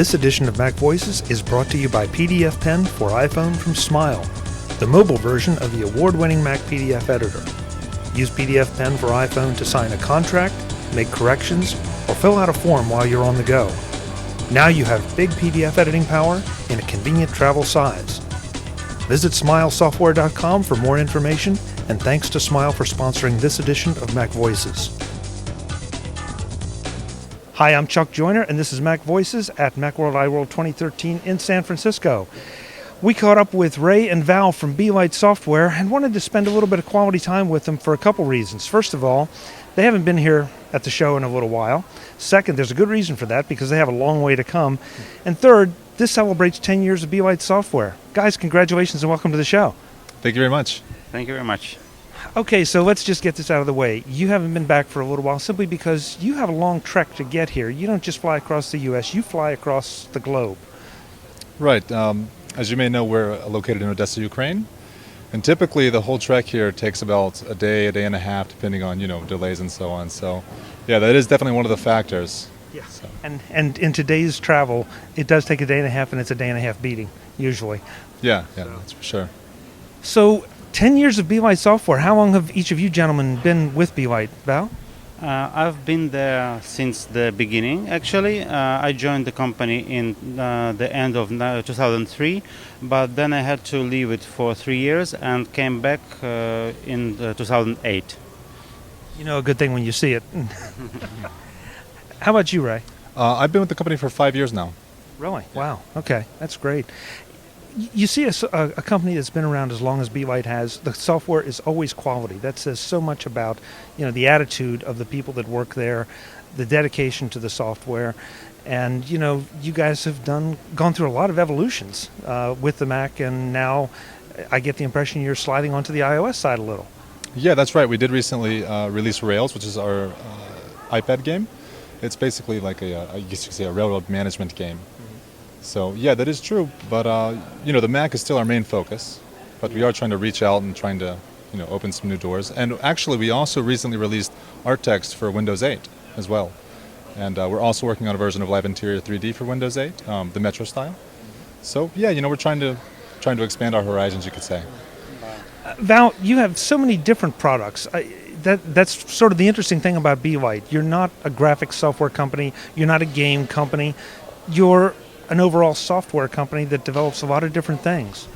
This edition of Mac Voices is brought to you by PDF Pen for iPhone from Smile, the mobile version of the award-winning Mac PDF editor. Use PDF Pen for iPhone to sign a contract, make corrections, or fill out a form while you're on the go. Now you have big PDF editing power in a convenient travel size. Visit smilesoftware.com for more information, and thanks to Smile for sponsoring this edition of Mac Voices. Hi, I'm Chuck Joyner, and this is Mac Voices at Macworld iWorld 2013 in San Francisco. We caught up with Ray and Val from BeLight Software and wanted to spend a little bit of quality time with them for a couple reasons. First of all, they haven't been here at the show in a little while. Second, there's a good reason for that because they have a long way to come. And third, this celebrates 10 years of BeLight Software. Guys, congratulations and welcome to the show. Thank you very much. Thank you very much. Okay, so let's just get this out of the way. You haven't been back for a little while simply because you have a long trek to get here. You don't just fly across the U.S., you fly across the globe. Right. As you may know, we're located in Odessa, Ukraine. And typically the whole trek here takes about a day and a half, depending on, delays and so on. So, yeah, that is definitely one of the factors. Yeah. So. And in today's travel, it does take a day and a half, and it's a day and a half beating, usually. Yeah, that's for sure. So, 10 years of BeLight Software. How long have each of you gentlemen been with BeLight? Val? I've been there since the beginning, actually. I joined the company in the end of 2003, but then I had to leave it for 3 years and came back in 2008. You know a good thing when you see it. How about you, Ray? I've been with the company for 5 years now. Really? Wow. Okay, that's great. You see a company that's been around as long as BeLight has, the software is always quality. That says so much about, the attitude of the people that work there, the dedication to the software. And, you guys have gone through a lot of evolutions with the Mac, and now I get the impression you're sliding onto the iOS side a little. Yeah, that's right. We did recently release Rails, which is our iPad game. It's basically like I guess you could say a railroad management game. So, yeah, that is true, but, the Mac is still our main focus, but we are trying to reach out and trying to, open some new doors. And actually, we also recently released art text for Windows 8 as well. And we're also working on a version of Live Interior 3D for Windows 8, the Metro style. So, yeah, we're trying to expand our horizons, you could say. Val, you have so many different products. That's sort of the interesting thing about BeLight. You're not a graphics software company. You're not a game company. You're an overall software company that develops a lot of different things.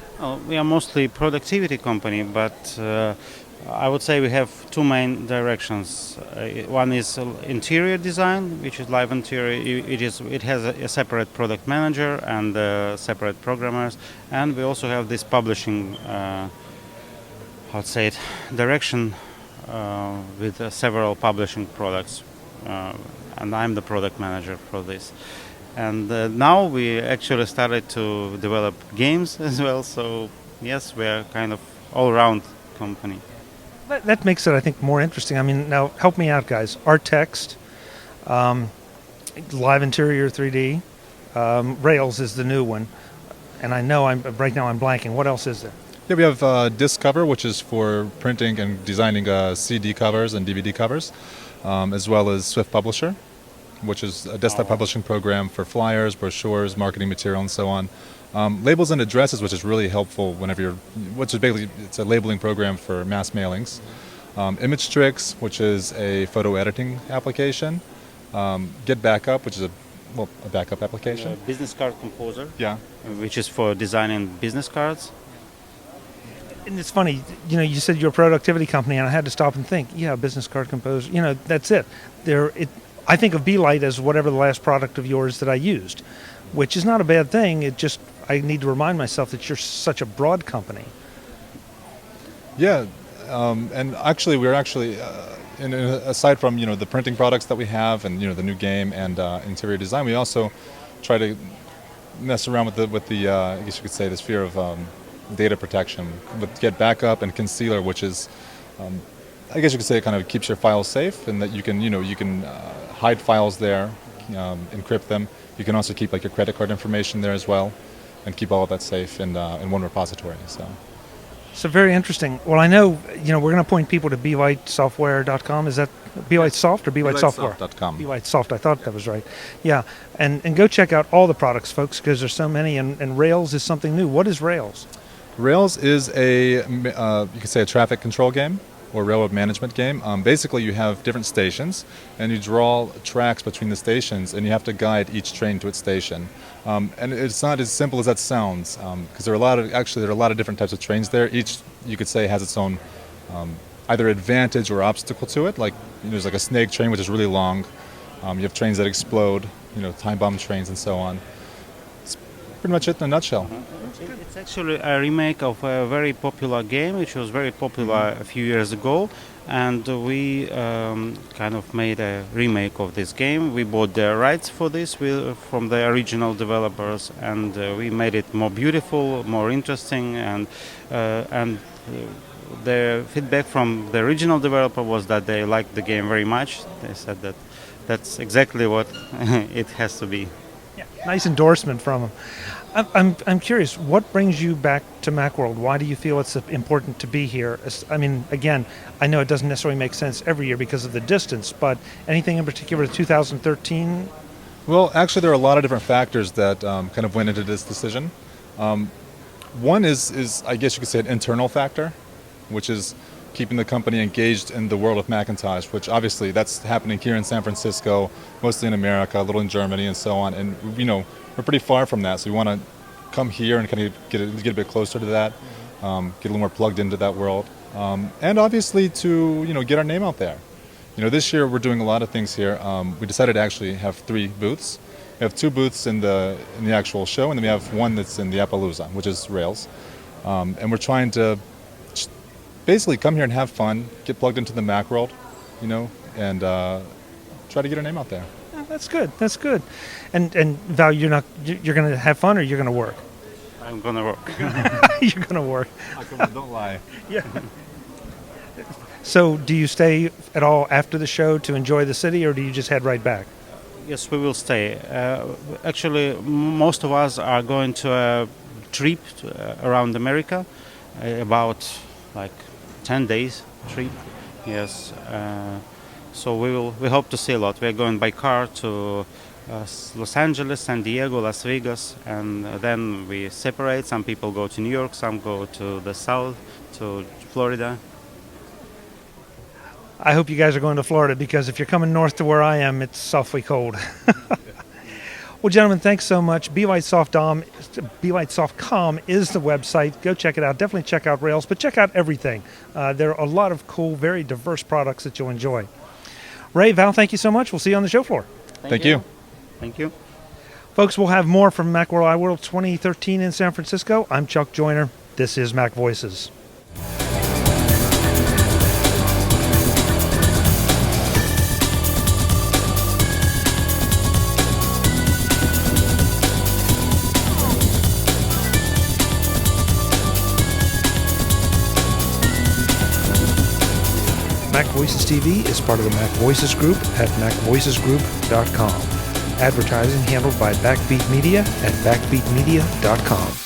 We are mostly a productivity company, but I would say we have two main directions. One is interior design, which is Live Interior. It has a separate product manager and separate programmers, and we also have this publishing, direction with several publishing products, and I'm the product manager for this. And now we actually started to develop games as well, so yes, we're kind of all-round company. That makes it, I think, more interesting. I mean, now help me out, guys. Art text, Live Interior 3D, Rails is the new one, and I know right now I'm blanking. What else is there? Yeah, we have Disc Cover, which is for printing and designing CD covers and DVD covers, as well as Swift Publisher, which is a desktop publishing program for flyers, brochures, marketing material, and so on. Labels and addresses, which is really helpful which is basically, it's a labeling program for mass mailings. Image Tricks, which is a photo editing application. Get Backup, which is a backup application. Business Card Composer, yeah, which is for designing business cards. And it's funny, you said you're a productivity company, and I had to stop and think, Business Card Composer, that's it. I think of BeLight as whatever the last product of yours that I used, which is not a bad thing. I need to remind myself that you're such a broad company. Yeah, and actually we're aside from the printing products that we have and the new game and interior design, we also try to mess around with the I guess you could say the sphere of data protection with Get Backup and Concealer, which is I guess you could say it kind of keeps your files safe, and that you can hide files there, encrypt them. You can also keep your credit card information there as well, and keep all of that safe in one repository. So. So very interesting. Well, I know, we're going to point people to BeLightSoftware.com. Is that BeLight Soft or BeLight Software? BeLightSoft.com. BeLight Soft. I thought that was right. Yeah. And go check out all the products, folks, because there's so many. And Rails is something new. What is Rails? Rails is you could say a traffic control game or railroad management game. Basically, you have different stations, and you draw tracks between the stations, and you have to guide each train to its station. And it's not as simple as that sounds, because there are a lot of different types of trains there. Each, you could say, has its own either advantage or obstacle to it. Like, there's like a snake train, which is really long. You have trains that explode, time bomb trains and so on. It's pretty much it in a nutshell. It's actually a remake of a very popular game, which was very popular a few years ago, and we kind of made a remake of this game. We bought the rights for this from the original developers, and we made it more beautiful, more interesting, and the feedback from the original developer was that they liked the game very much. They said that that's exactly what it has to be. Yeah. Nice endorsement from them. I'm curious, what brings you back to Macworld? Why do you feel it's important to be here? I mean, again, I know it doesn't necessarily make sense every year because of the distance, but anything in particular 2013? Well, actually, there are a lot of different factors that kind of went into this decision. One is, I guess you could say, an internal factor, which is keeping the company engaged in the world of Macintosh, which obviously that's happening here in San Francisco, mostly in America, a little in Germany and so on. And, we're pretty far from that, so we want to come here and kind of get a bit closer to that, get a little more plugged into that world, and obviously to get our name out there. This year we're doing a lot of things here. We decided to actually have 3 booths. We have 2 booths in the actual show, and then we have one that's in the Appaloosa, which is Rails, and we're trying to basically come here and have fun, get plugged into the Macworld, and try to get our name out there. That's good. That's good. And Val, you're going to have fun or you're going to work? I'm going to work. You're going to work. Don't lie. Yeah. So do you stay at all after the show to enjoy the city, or do you just head right back? Yes, we will stay. Actually, most of us are going to a trip around America, about like 10 days trip. Yes. So we hope to see a lot. We're going by car to Los Angeles, San Diego, Las Vegas, and then we separate. Some people go to New York, some go to the south, to Florida. I hope you guys are going to Florida, because if you're coming north to where I am, it's awfully cold. Well, gentlemen, thanks so much. BeLightSoft.com is the website. Go check it out. Definitely check out Rails, but check out everything. There are a lot of cool, very diverse products that you'll enjoy. Ray, Val, thank you so much. We'll see you on the show floor. Thank you. Thank you. Folks, we'll have more from Macworld iWorld 2013 in San Francisco. I'm Chuck Joyner. This is Mac Voices. MacVoicesTV is part of the MacVoices Group at MacVoicesGroup.com. Advertising handled by Backbeat Media at BackbeatMedia.com.